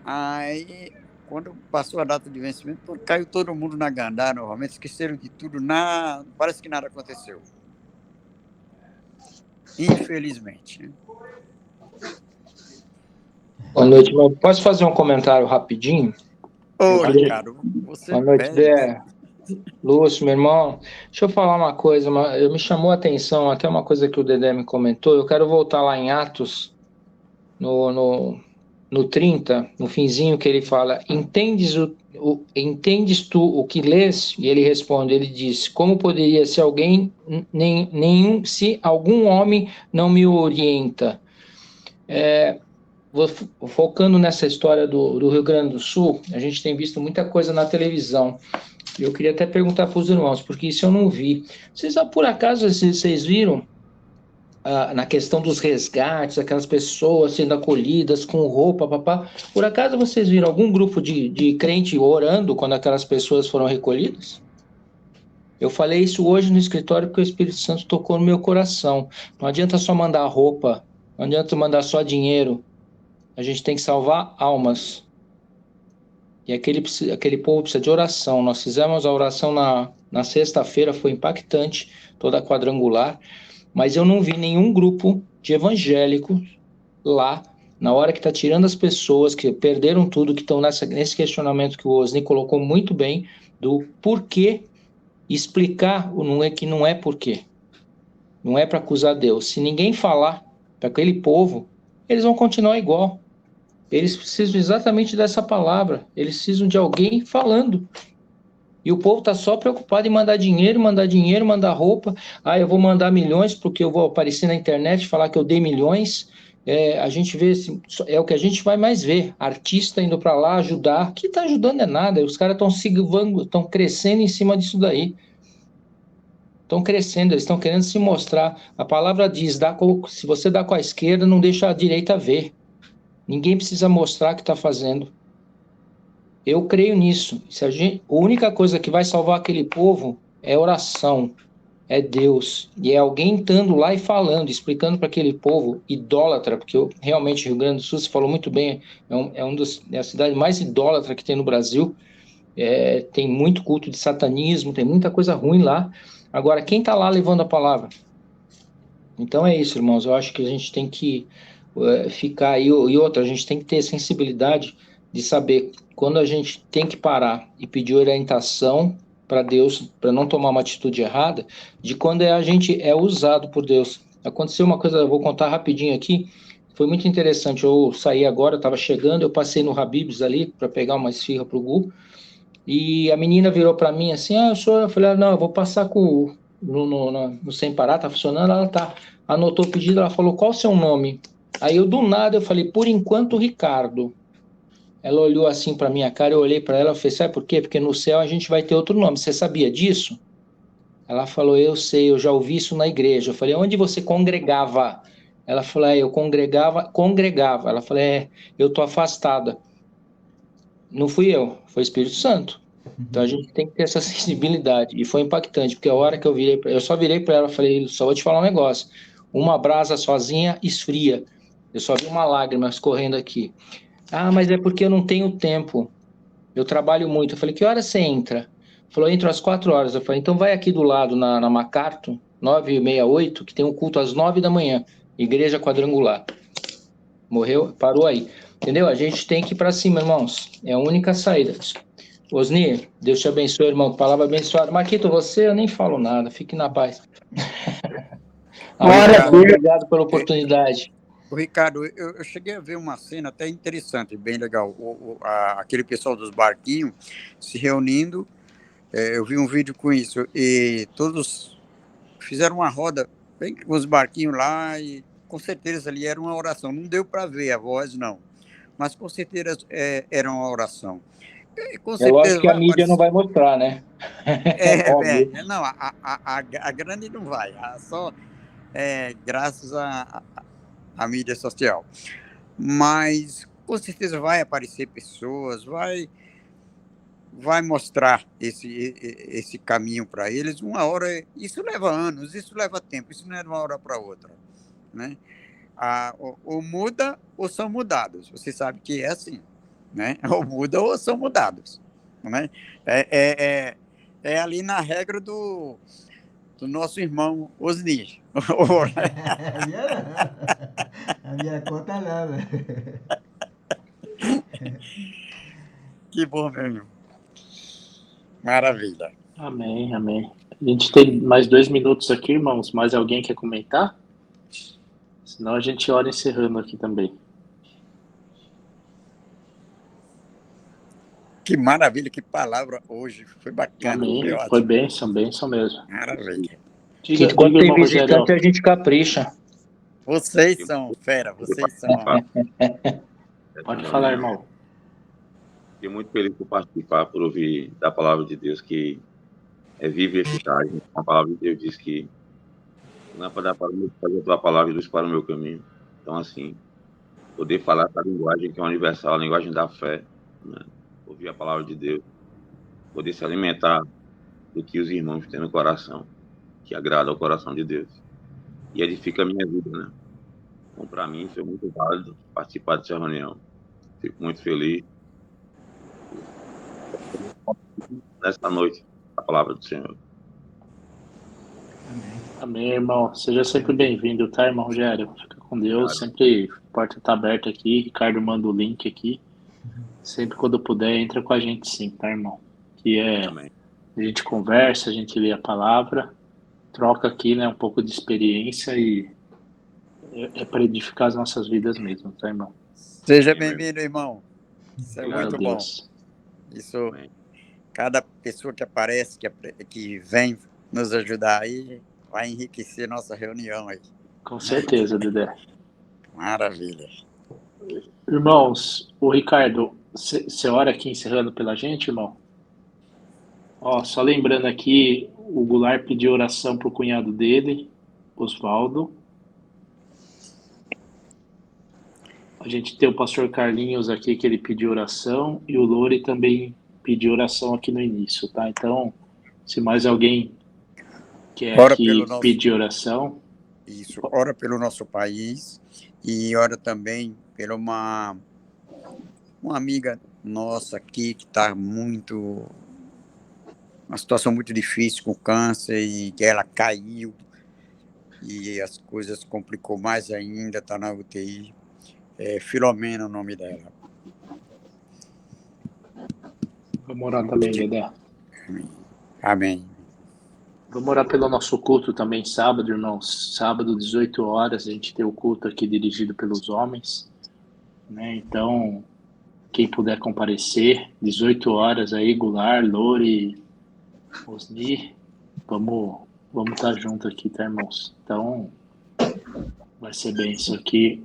Aí, quando passou a data de vencimento, caiu todo mundo na gandara novamente, esqueceram de tudo, parece que nada aconteceu. Infelizmente. Né? Boa noite, posso fazer um comentário rapidinho? Ricardo, você boa noite, Dé. Lúcio, meu irmão. Deixa eu falar uma coisa, me chamou a atenção até uma coisa que o Dedé me comentou. Eu quero voltar lá em Atos, no 30, no finzinho, que ele fala: entendes tu o que lês? E ele responde, ele diz: como poderia se se algum homem não me orienta? Focando nessa história do Rio Grande do Sul, a gente tem visto muita coisa na televisão. Eu queria até perguntar para os irmãos, porque isso eu não vi. Por acaso, vocês viram na questão dos resgates, aquelas pessoas sendo acolhidas com roupa, papá? Por acaso vocês viram algum grupo de crente orando quando aquelas pessoas foram recolhidas? Eu falei isso hoje no escritório porque o Espírito Santo tocou no meu coração. Não adianta só mandar roupa Não adianta mandar só dinheiro. A gente tem que salvar almas. E aquele povo precisa de oração. Nós fizemos a oração na sexta-feira, foi impactante, toda quadrangular, mas eu não vi nenhum grupo de evangélicos lá, na hora que está tirando as pessoas que perderam tudo, que estão nesse questionamento que o Osni colocou muito bem, do porquê, explicar que não é porquê. Não é para acusar Deus. Se ninguém falar para aquele povo, eles vão continuar igual. Eles precisam exatamente dessa palavra. Eles precisam de alguém falando. E o povo está só preocupado em mandar dinheiro, mandar roupa. Ah, eu vou mandar milhões porque eu vou aparecer na internet falar que eu dei milhões. A gente vê, é o que a gente vai mais ver. Artista indo para lá ajudar. Que está ajudando é nada. Os caras estão crescendo em cima disso daí. Estão crescendo, eles estão querendo se mostrar. A palavra diz, se você dá com a esquerda, não deixa a direita ver. Ninguém precisa mostrar o que está fazendo. Eu creio nisso. A única coisa que vai salvar aquele povo é oração, é Deus. E é alguém estando lá e falando, explicando para aquele povo idólatra, porque realmente Rio Grande do Sul, você falou muito bem, é a cidade mais idólatra que tem no Brasil. Tem muito culto de satanismo, tem muita coisa ruim lá. Agora, quem está lá levando a palavra? Então é isso, irmãos. Eu acho que a gente tem que ficar aí. E outra, a gente tem que ter sensibilidade de saber quando a gente tem que parar e pedir orientação para Deus, para não tomar uma atitude errada, de quando a gente é usado por Deus. Aconteceu uma coisa, eu vou contar rapidinho aqui, foi muito interessante. Eu saí agora, estava chegando, eu passei no Habib's ali para pegar uma esfirra para o Gu, e a menina virou para mim assim, eu falei, não, eu vou passar no Sem Parar, tá funcionando, ela anotou o pedido, ela falou, qual o seu nome? Aí do nada eu falei, por enquanto, Ricardo. Ela olhou assim para minha cara, eu olhei para ela e falei, sabe por quê? Porque no céu a gente vai ter outro nome, você sabia disso? Ela falou, eu sei, eu já ouvi isso na igreja. Eu falei, onde você congregava? Ela falou, eu congregava. Ela falou, eu tô afastada. Não fui eu, foi o Espírito Santo. Então a gente tem que ter essa sensibilidade. E foi impactante, porque a hora que eu só virei para ela e falei, só vou te falar um negócio. Uma brasa sozinha esfria. Eu só vi uma lágrima escorrendo aqui. Ah, mas é porque eu não tenho tempo. Eu trabalho muito. Eu falei, que hora você entra? Falou, entro às 4 horas. Eu falei, então vai aqui do lado, na MacArthur, 9h68, que tem um culto às 9 da manhã. Igreja quadrangular. Morreu, parou aí. Entendeu? A gente tem que ir para cima, irmãos. É a única saída. Osni, Deus te abençoe, irmão. Palavra abençoada. Marquito, você eu nem falo nada. Fique na paz. Obrigado pela oportunidade. Ricardo, eu cheguei a ver uma cena até interessante, bem legal. Aquele pessoal dos barquinhos se reunindo. Eu vi um vídeo com isso. E todos fizeram uma roda bem com os barquinhos lá. E com certeza ali era uma oração. Não deu para ver a voz, não. Mas com certeza era uma oração. Com certeza eu acho que a mídia não vai mostrar, né? Não, a grande não vai. Só graças à mídia social. Mas com certeza vai aparecer pessoas, vai mostrar esse caminho para eles. Uma hora, isso leva anos, isso leva tempo, isso não é de uma hora para outra, né? Ou muda ou são mudados. Você sabe que é assim, né? Ou muda ou são mudados, né? É ali na regra do nosso irmão Osni. A minha conta não, velho. Que bom, meu irmão. Maravilha. Amém, amém. A gente tem mais 2 minutos aqui, irmãos. Mais alguém quer comentar? Senão a gente ora encerrando aqui também. Que maravilha, que palavra hoje. Foi bacana. Amém. Foi bênção mesmo. Maravilha. Que quando tem visitante, a gente capricha. Vocês são fera, vocês são... Pode falar, irmão. Fiquei muito feliz por participar, por ouvir da palavra de Deus, que é viva e eficaz. A palavra de Deus diz que não é para dar para mim fazer a tua palavra e luz para o meu caminho. Então, assim, poder falar essa linguagem que é universal, a linguagem da fé, né? Ouvir a palavra de Deus, poder se alimentar do que os irmãos têm no coração, que agrada ao coração de Deus. E edifica a minha vida, né? Então, para mim, foi muito válido participar dessa reunião. Fico muito feliz nessa noite, a palavra do Senhor. Amém, irmão. Seja sempre bem-vindo, tá, irmão Rogério? Fica com Deus. Sempre a porta tá aberta aqui. Ricardo manda o link aqui. Sempre quando puder, entra com a gente sim, tá, irmão? Que Amém. a gente conversa, a gente lê a palavra, troca aqui, né, um pouco de experiência e é para edificar as nossas vidas mesmo, tá, irmão? Seja bem-vindo, irmão. Isso é Obrigado, muito bom. Deus. Isso, Amém. cada pessoa que aparece, que vem nos ajudar aí, vai enriquecer nossa reunião aí. Com certeza, Dedé. Maravilha. Irmãos, o Ricardo, você ora aqui encerrando pela gente, irmão? Ó, só lembrando aqui, o Goulart pediu oração pro cunhado dele, Osvaldo. A gente tem o pastor Carlinhos aqui que ele pediu oração e o Lore também pediu oração aqui no início, tá? Então, se mais alguém quer Ora aqui pelo nosso- pedir oração, Isso, ora pelo nosso país e ora também por uma amiga nossa aqui que está uma situação muito difícil com câncer e que ela caiu e as coisas complicou mais ainda, está na UTI. É Filomena o nome dela. vamos orar também, Dedé. Amém. Vamos orar pelo nosso culto também sábado, irmãos. Sábado, 18 horas, a gente tem o culto aqui dirigido pelos homens, né? Então, quem puder comparecer, 18 horas aí, Goulart, Lore, Osni, vamos estar junto aqui, tá, irmãos? Então, vai ser bem isso aqui.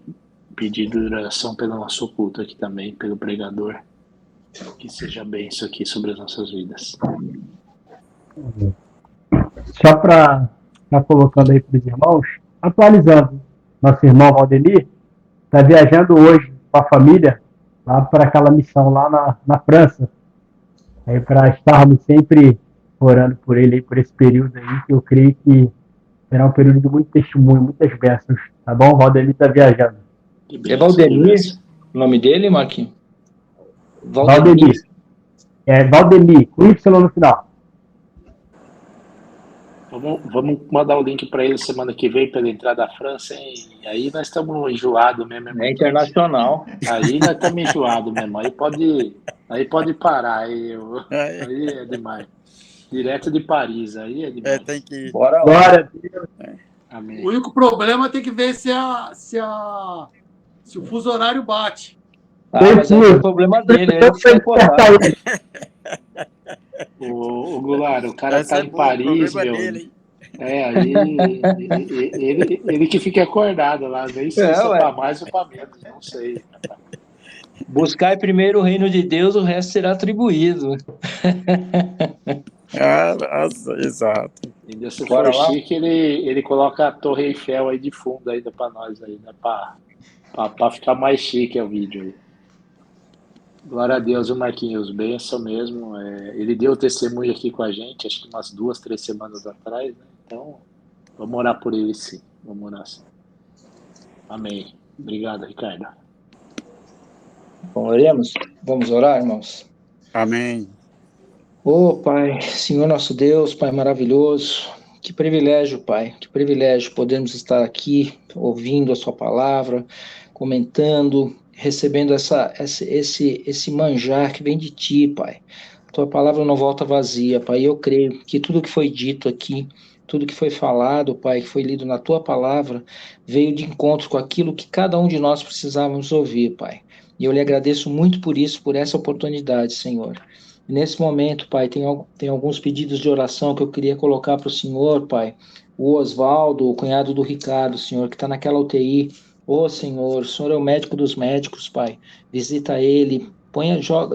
Pedido de oração pelo nosso culto aqui também, pelo pregador. Que seja bem isso aqui sobre as nossas vidas. Só para colocando aí para os irmãos, atualizando, nosso irmão Valdemir está viajando hoje com a família lá para aquela missão lá na França, aí para estarmos sempre orando por ele aí, por esse período aí, que eu creio que será um período de muito testemunho, muitas bênçãos, tá bom? Valdemir está viajando. Que É bênção, Valdemir que o nome dele, Marquinhos? Valdemir. É Valdemir, com Y no final. Vamos mandar o link para ele semana que vem para ele entrar da França, hein? E aí nós estamos enjoados mesmo, irmão. É internacional. Aí nós estamos enjoados mesmo. Aí pode parar. Aí é demais. Direto de Paris, aí é demais. Tem que... Bora lá. Glória a Deus. Amém. O único problema é ter que ver se o fuso horário bate. Mas aí é o problema dele, ele fica acordado. O Goulart, o cara Esse tá é em bom, Paris, problema meu. dele, hein? Aí ele que fica acordado lá, nem sei se é para mais ou para menos, não sei. Buscar primeiro o reino de Deus, o resto será atribuído. Nossa, exato. Ainda se Bora for lá? chique, ele coloca a Torre Eiffel aí de fundo ainda para nós aí, né? Para ficar mais chique o vídeo aí. Glória a Deus, o Marquinhos, benção mesmo. Ele deu testemunho aqui com a gente, acho que umas 2, 3 semanas atrás, né? Então, vamos orar por ele sim. Vamos orar sim. Amém. Obrigado, Ricardo. Oremos? Vamos orar, irmãos? Amém. Pai, Senhor nosso Deus, Pai maravilhoso, que privilégio, Pai, que privilégio podermos estar aqui ouvindo a Sua palavra, comentando, recebendo esse manjar que vem de Ti, Pai. Tua palavra não volta vazia, Pai, eu creio que tudo que foi dito aqui, tudo que foi falado, Pai, que foi lido na Tua palavra, veio de encontro com aquilo que cada um de nós precisávamos ouvir, Pai. E eu lhe agradeço muito por isso, por essa oportunidade, Senhor. Nesse momento, Pai, tem alguns pedidos de oração que eu queria colocar para o Senhor, Pai. O Osvaldo, o cunhado do Ricardo, Senhor, que está naquela UTI. Senhor, o Senhor é o médico dos médicos, Pai. Visita ele,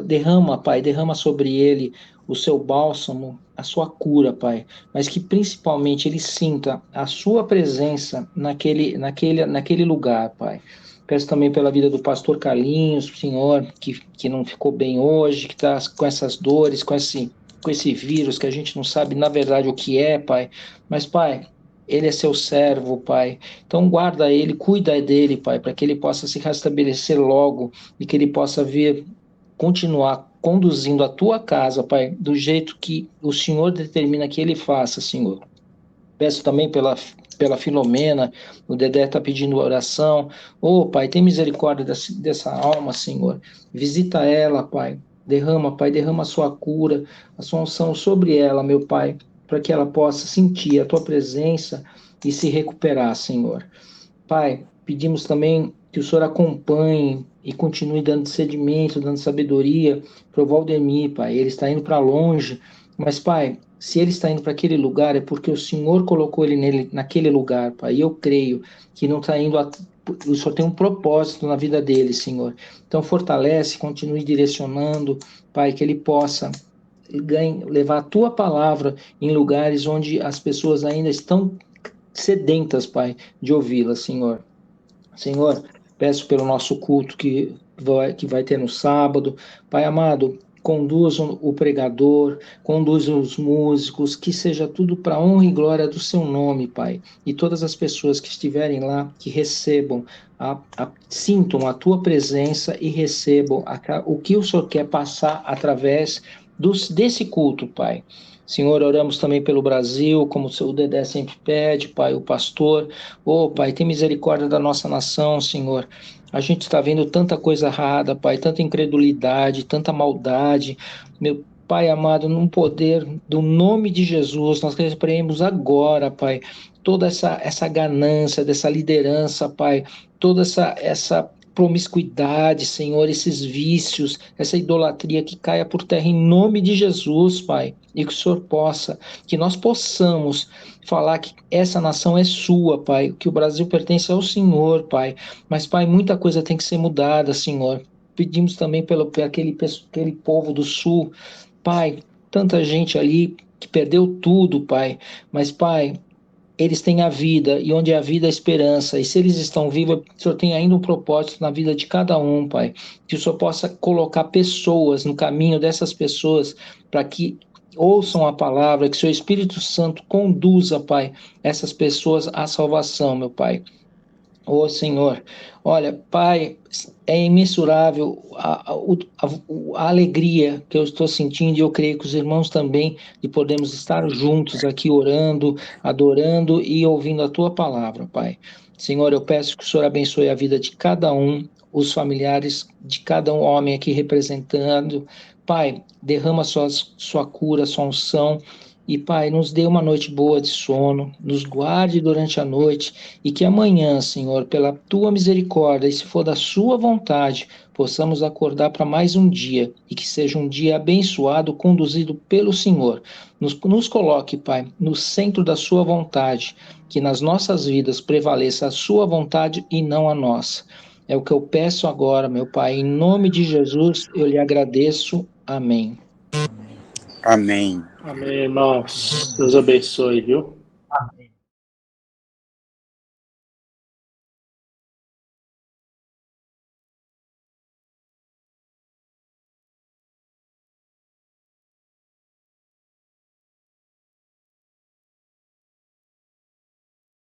derrama, Pai, derrama sobre ele o seu bálsamo, a sua cura, Pai. Mas que principalmente ele sinta a sua presença naquele lugar, Pai. Peço também pela vida do pastor Carlinhos, Senhor, que não ficou bem hoje, que está com essas dores, com esse vírus que a gente não sabe, na verdade, o que é, Pai. Mas, Pai, ele é seu servo, Pai. Então guarda ele, cuida dele, Pai, para que ele possa se restabelecer logo e que ele possa vir continuar conduzindo a tua casa, Pai, do jeito que o Senhor determina que ele faça, Senhor. Peço também pela Filomena, o Dedé está pedindo oração. Pai, tem misericórdia dessa alma, Senhor. Visita ela, Pai. Pai, derrama a sua cura, a sua unção sobre ela, meu Pai, para que ela possa sentir a tua presença e se recuperar, Senhor. Pai, pedimos também que o Senhor acompanhe e continue dando discernimento, dando sabedoria para o Valdemir, Pai. Ele está indo para longe, mas, Pai, se ele está indo para aquele lugar é porque o Senhor colocou ele naquele lugar, Pai. E eu creio que não está indo o Senhor tem um propósito na vida dele, Senhor. Então fortalece, continue direcionando, Pai, que ele possa levar a tua palavra em lugares onde as pessoas ainda estão sedentas, Pai, de ouvi-la, Senhor. Senhor, peço pelo nosso culto que vai ter no sábado. Pai amado, conduz o pregador, conduz os músicos, que seja tudo para honra e glória do seu nome, Pai. E todas as pessoas que estiverem lá, que recebam, sintam a tua presença e recebam o que o Senhor quer passar através desse culto, Pai. Senhor, oramos também pelo Brasil, como o Dedé sempre pede, Pai, o pastor. Pai, tem misericórdia da nossa nação, Senhor. A gente está vendo tanta coisa errada, Pai, tanta incredulidade, tanta maldade. Meu Pai amado, no poder do nome de Jesus, nós repreendemos agora, Pai, toda essa ganância dessa liderança, Pai, toda essa promiscuidade, Senhor, esses vícios, essa idolatria que caia por terra em nome de Jesus, Pai, e que o Senhor que nós possamos falar que essa nação é sua, Pai, que o Brasil pertence ao Senhor, Pai, mas, Pai, muita coisa tem que ser mudada, Senhor. Pedimos também pelo aquele povo do Sul, Pai, tanta gente ali que perdeu tudo, Pai, mas, Pai, eles têm a vida, e onde há vida, a esperança. E se eles estão vivos, o Senhor tem ainda um propósito na vida de cada um, Pai. Que o Senhor possa colocar pessoas no caminho dessas pessoas, para que ouçam a palavra, que o seu Espírito Santo conduza, Pai, essas pessoas à salvação, meu Pai. Senhor, olha, Pai, é imensurável a alegria que eu estou sentindo, e eu creio que os irmãos também, de podermos estar juntos aqui orando, adorando e ouvindo a Tua palavra, Pai. Senhor, eu peço que o Senhor abençoe a vida de cada um, os familiares de cada um homem aqui representando. Pai, derrama sua cura, sua unção. E, Pai, nos dê uma noite boa de sono, nos guarde durante a noite e que amanhã, Senhor, pela Tua misericórdia, e se for da Sua vontade, possamos acordar para mais um dia e que seja um dia abençoado, conduzido pelo Senhor. Nos coloque, Pai, no centro da Sua vontade, que nas nossas vidas prevaleça a Sua vontade e não a nossa. É o que eu peço agora, meu Pai, em nome de Jesus, eu lhe agradeço. Amém. Amém. Amém, irmãos. Deus abençoe, viu?